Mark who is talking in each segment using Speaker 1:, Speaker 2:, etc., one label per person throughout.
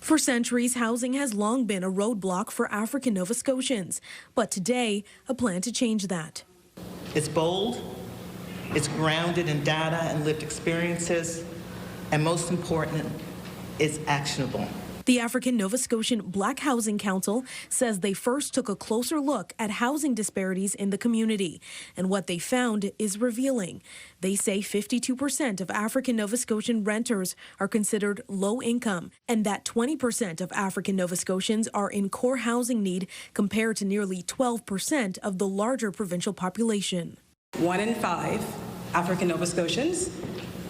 Speaker 1: For centuries, housing has long been a roadblock for African Nova Scotians, but today, a plan to change that.
Speaker 2: It's bold, it's grounded in data and lived experiences, and most important, it's actionable.
Speaker 1: The African Nova Scotian Black Housing Council says they first took a closer look at housing disparities in the community, and what they found is revealing. They say 52% of African Nova Scotian renters are considered low income, and that 20% of African Nova Scotians are in core housing need compared to nearly 12% of the larger provincial population.
Speaker 3: 1 in 5 African Nova Scotians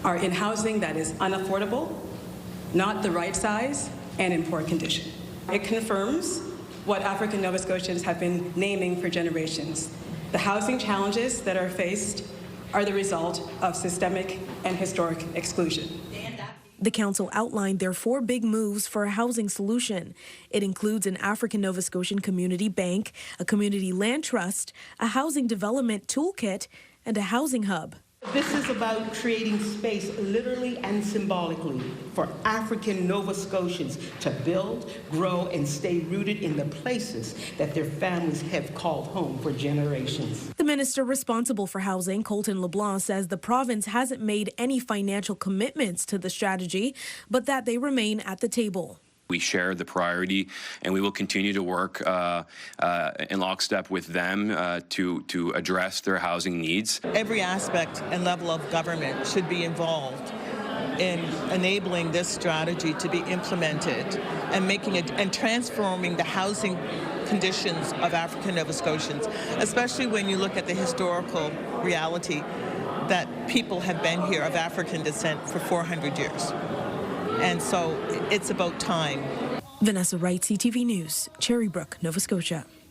Speaker 3: are in housing that is unaffordable, not the right size, and in poor condition. It confirms what African Nova Scotians have been naming for generations. The housing challenges that are faced are the result of systemic and historic exclusion.
Speaker 1: The council outlined their 4 big moves for a housing solution. It includes an African Nova Scotian community bank, a community land trust, a housing development toolkit, and a housing hub.
Speaker 4: This is about creating space literally and symbolically for African Nova Scotians to build, grow, and stay rooted in the places that their families have called home for generations.
Speaker 1: The minister responsible for housing, Colton LeBlanc, says the province hasn't made any financial commitments to the strategy, but that they remain at the table.
Speaker 5: We share the priority, and we will continue to work in lockstep with them to address their housing needs.
Speaker 2: Every aspect and level of government should be involved in enabling this strategy to be implemented and making it and transforming the housing conditions of African Nova Scotians, especially when you look at the historical reality that people have been here of African descent for 400 years. And so it's about time.
Speaker 1: Vanessa Wright, CTV News, Cherrybrook, Nova Scotia.